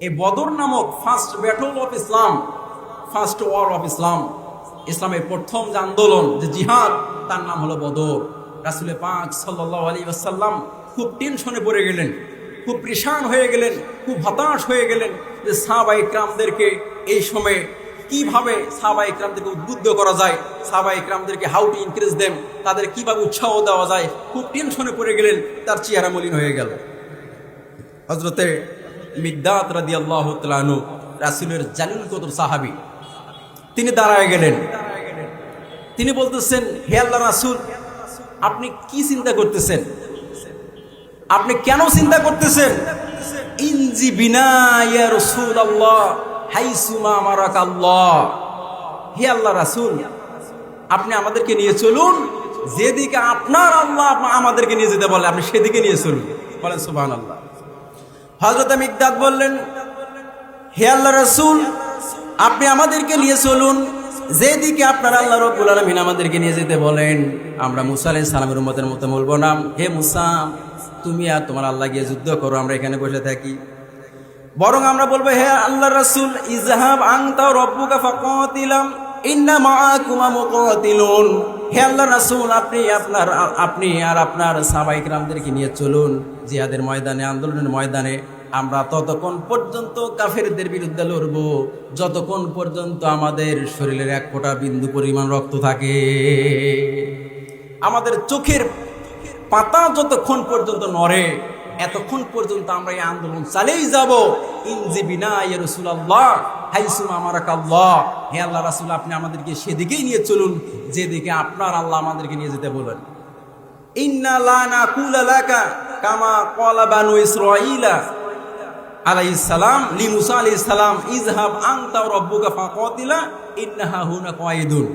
এই বদর নামক first battle of Islam, first war of Islam, ইসলামের প্রথম যে আন্দোলন, যে জিহাদ, তার নাম হলো বদর। রাসূল পাক সাল্লাল্লাহু আলাইহি ওয়াসাল্লাম খুব টেনশনে পড়ে গেলেন, খুব পরেশান হয়ে গেলেন, খুব হতাশ হয়ে গেলেন যে সাহাবায়ে কেরামদেরকে এই সময়ে কিভাবে সাহাবায়ে কেরামদেরকে উদ্বুদ্ধ করা যায়, সাহাবায়ে কেরামদেরকে হাউ টু ইনক্রিজ দেম, তাদের কিভাবে উৎসাহ দেওয়া যায়। খুব টেনশনে পড়ে গেলেন, তার চেহারা মলিন হয়ে গেল। হযরতে মিকদাদ রাদিয়াল্লাহু তাআলা আনহু, রাসূলের জালিল কদর সাহাবী, তিনি দাঁড়ায় গেলেন। তিনি বলতেছেন, হে আল্লাহর রাসূল, আপনি কি চিন্তা করতেছেন? আপনি কেন চিন্তা করতেছেন? ইনজি বিনা ইয়া রাসূলুল্লাহ হাইসুমা আমারাকাল্লাহ। হে আল্লাহর রাসূল, আপনি আমাদেরকে নিয়ে চলুন, যেদিকে আপনার আল্লাহ আমাদেরকে নিয়ে যেতে বলে আপনি সেদিকে নিয়ে চলুন। বলেন সুবহানাল্লাহ। হযরত মিকদাদ বললেন, হে আল্লাহর রাসূল, আপনি আমাদেরকে নিয়ে চলুন, যেদিকে আপনার আল্লাহ রাব্বুল আলামিন আমাদেরকে নিয়ে যেতে বলেন। আমরা মুসা আলাইহিস সালামের উম্মতের মতো বলবো না, হে মুসা, তুমি আর তোমার আল্লাহ গিয়ে যুদ্ধ করো, আমরা এখানে বসে থাকি। বরং আমরা বলবো, হে আল্লাহর রাসূল, ইযহাব আনতা রাব্বুকা ফাকাতিলাম ইন্না মাআকুমা মুকাতিলুন। হে আল্লাহর রাসূল, আপনি আর আপনার সাহাবায়ে কেরামদেরকে নিয়ে চলুন জিহাদের ময়দানে, আন্দোলনের ময়দানে। আমরা ততক্ষণ পর্যন্ত কাফেরদের বিরুদ্ধে লড়ব যতক্ষণ পর্যন্ত আমাদের শরীরের এক ফোঁটা বিন্দু পরিমাণ রক্ত থাকে, আমাদের চোখের পাতা যতক্ষণ পর্যন্ত নড়ে, এতক্ষণ পর্যন্ত আমরা এই আন্দোলন চালিয়ে যাব। ইনজিবিনা ইয়া রাসূলুল্লাহ হাইসুমা আমারাকাল্লাহ। হে আল্লাহ রাসূল, আপনি আমাদেরকে সেদিকেই নিয়ে চলুন যেদিকে আপনার আল্লাহ আমাদেরকে নিয়ে যেতে বলেন। ইন্না লা নাকুলা লাকা কামা ক্বালা বানু ইসরাঈলা আলাইহিস সালাম লি মুসা আলাইহিস সালাম, ইযহাব আনতা ওয়া রাব্বুকা ফাকাতিলা ইন্নাহা হুনা কায়িদুন।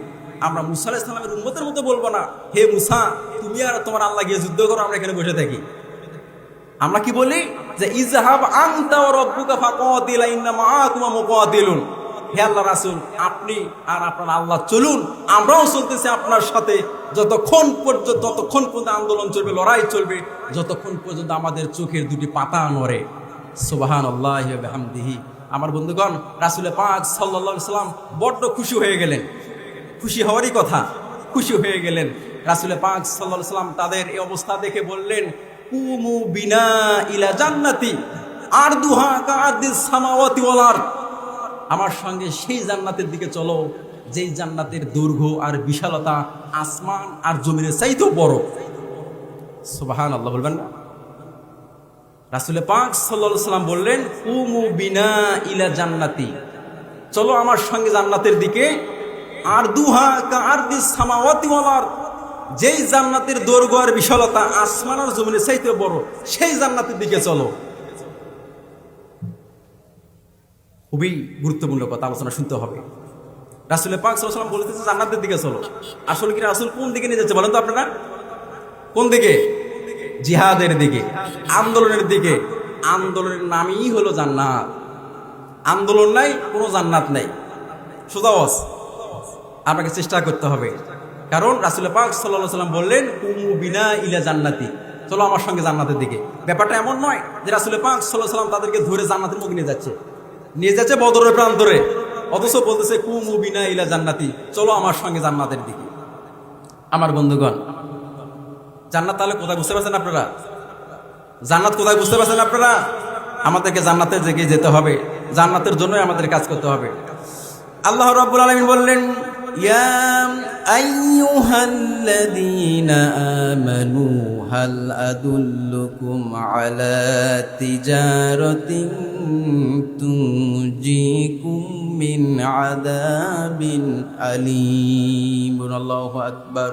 আমরা মুসা আলাইহিস সালামের উম্মতের মতো বলবো না, হে মুসা, তুমি আর তোমার আল্লাহ গিয়ে যুদ্ধ করো, আমরা এখানে বসে থাকি। আমরা কি বলি যে ইযহাব আনতা ওয়া রাব্বুকা ফাকাতিলা ইন্না মাআকুমা মুকাতিলুন। হে আল্লাহ রাসূল, আপনি আর আপনার আল্লাহ চলুন, আমরাও চলতেছি আপনার সাথে, যতক্ষণ পর্যন্ত আন্দোলন চলবে, লড়াই চলবে, যতক্ষণ পর্যন্ত আমাদের চোখের দুটি পাতা নড়ে। সুবহানাল্লাহি ওয়া বিহামদিহি। আমার বন্ধুগণ, রাসূল পাক সাল্লাল্লাহু আলাইহি সাল্লাম বড্ড খুশি হয়ে গেলেন। খুশি হওয়ারই কথা, খুশি হয়ে গেলেন। রাসূল পাক সাল্লাল্লাহু আলাইহি সাল্লাম তাদের এই অবস্থা দেখে বললেন, কুমু বিনা ইলা জান্নাতি আরদুহা কাআরদিস সামাওয়াতি ওয়াল আরদ। আমার সঙ্গে সেই জান্নাতের দিকে চলো যেই জান্নাতের দৈর্ঘ্য আর বিশালতা আসমান আর জমিনের চাইতেও বড়। সুবহানাল্লাহ বলবেন না? রাসূল পাক সাল্লাল্লাহু আলাইহি সাল্লাম বললেন, কুমু বিনা ইলা জান্নাতি, চলো আমার সঙ্গে জান্নাতের দিকে। আরদুহা কাআরদিস সামাওয়াতি ওয়াল আরদ, যেই জান্নাতের দৈর্ঘ্য আর বিশালতা আসমান আর জমিনের চাইতে বড়, সেই জান্নাতের দিকে চলো। খুবই গুরুত্বপূর্ণ কথা, আলোচনা শুনতে হবে। রাসূল পাক সাল্লাল্লাহু আলাইহি ওয়াসাল্লাম বলতেছে জান্নাতের দিকে চলো। আসলে কি রাসূল কোন দিকে নিয়ে যাচ্ছে বলেন তো আপনারা? কোন দিকে? জিহাদের দিকে, আন্দোলনের দিকে। আন্দোলনের নামই হলো জান্নাত। আন্দোলন নাই, কোনো জান্নাত নাই। সোজা ওয়াজ, আপনাকে চেষ্টা করতে হবে। কারণ রাসূল পাক সাল্লাল্লাহু আলাইহি ওয়াসাল্লাম বললেন, কুমু বিনা ইলা জান্নাতি, চলো আমার সঙ্গে জান্নাতের দিকে। ব্যাপারটা এমন নয় যে রাসূল পাক সাল্লাল্লাহু আলাইহি ওয়াসাল্লাম তাদেরকে ধরে জান্নাতের মুখে নিয়ে যাচ্ছে বদরের প্রান্তরে, অথচ বলতেছে কুমু বিনা ইলা জান্নাতি, চলো আমার সঙ্গে জান্নাতের দিকে। আমার বন্ধুগণ, জান্নাত তাহলে কোথায় বুঝতে পারছেন আপনারা? জান্নাত কোথায় বুঝতে পারছেন আপনারা? আমাদেরকে জান্নাতের দিকে যেতে হবে, জান্নাতের জন্যই আমাদের কাজ করতে হবে। আল্লাহ রাব্বুল আলামিন বললেন, ইয়া আইয়ুহাল্লাযীনা আমানু হাল আদুল্লুকুম আলা তিজারাতিন তুনজিকুম মিন আযাবিন আলীম। আল্লাহু আকবার।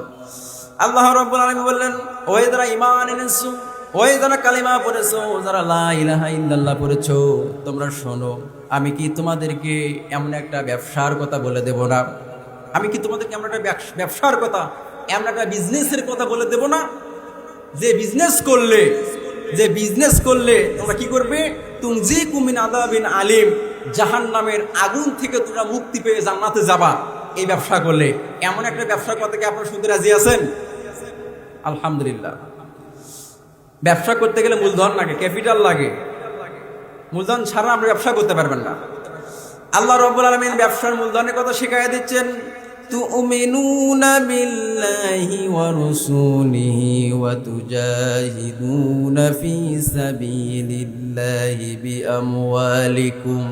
আল্লাহ রাব্বুল আলামিন বললেন, ওই যারা ঈমান এনেছো, ওই যারা কালিমা পড়েছো, যারা লা ইলাহা ইল্লাল্লাহ পড়েছো, তোমরা শোনো, আমি কি তোমাদেরকে এমন একটা ব্যবসার কথা বলে দেব না? আমি কি তোমাদেরকে এমন একটা ব্যবসার কথা, এমন একটা বিজনেসের কথা বলে দেব না? যে বিজনেস করলে তোমরা কি করবে? তুনজিকুম মিন আযাবিন আলীম, জাহান্নামের আগুন থেকে তোমরা মুক্তি পেয়ে জান্নাতে যাবা। এই ব্যবসা করলে, এমন একটা ব্যবসার কথা কি আপনারা শুনতে রাজি আছেন? আলহামদুলিল্লাহ। ব্যবসা করতে গেলে মূলধন লাগে, ক্যাপিটাল লাগে। মূলধন ছাড়া আপনি ব্যবসা করতে পারবেন না। আল্লাহ রাব্বুল আলামিন ব্যবসার মূলধনের কথা শিখাইয়া দিচ্ছেন, তুমিনুনা বিল্লাহি ওয়া রাসূলিহি ওয়া তুজাহিদুনা ফি সাবিলিল্লাহি বিআমওয়ালিকুম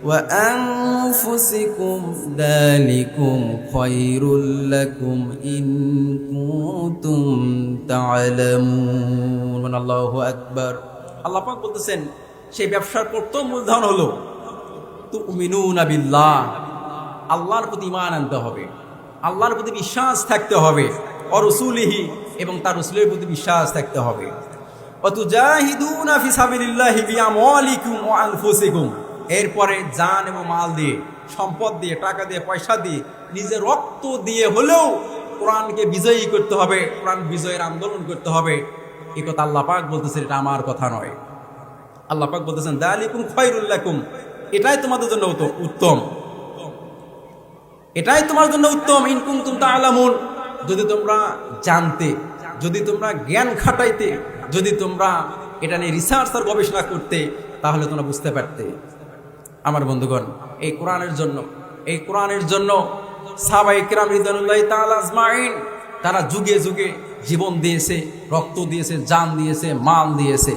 ওয়া আনফুসিকুম যালিকুম খায়রুল লাকুম ইন কুনতুম তা'লামুন। আল্লাহু আকবার। আল্লাহ পাক বলতেছেন সেই ব্যবসার প্রথম মূলধন হলো তুমিনুনা বিল্লাহ, আল্লাহর প্রতি ঈমান আনতে হবে, আল্লাহর প্রতি বিশ্বাস থাকতে হবে, ওয়া রাসূলিহি এবং তার রাসূলের প্রতি বিশ্বাস থাকতে হবে, ওয়া তুজাহিদুনা ফি সাবিলিল্লাহি বিআমওয়ালিকুম ওয়া আনফুসিকুম, এরপরে জান এবং মাল দিয়ে, সম্পদ দিয়ে, টাকা দিয়ে, পয়সা দিয়ে, নিজের রক্ত দিয়ে হলেও কোরআনকে বিজয়ী করতে হবে, কোরআন বিজয়ের আন্দোলন করতে হবে। এই কথা আল্লাহ পাক বলতেছেন, এটা আমার কথা নয়। আল্লাহ পাক বলতেছেন যালিকুম খায়রুল লাকুম, এটাই তোমাদের জন্য উত্তম, এটাই তোমার জন্য উত্তম, ইন কুনতুম তা'লামুন, যদি তোমরা জানতে, যদি তোমরা জ্ঞান খাটাইতে, যদি তোমরা এটা নিয়ে রিসার্চ আর গবেষণা করতে, তাহলে তোমরা বুঝতে পারতে। আমার বন্ধুগণ, এই কোরআনের জন্য সাহাবায়ে কিরাম রিদওয়ানুল্লাহি তাআলা আজমাইন তারা যুগে যুগে জীবন দিয়েছে, রক্ত দিয়েছে, জান দিয়েছে, মাল দিয়েছে।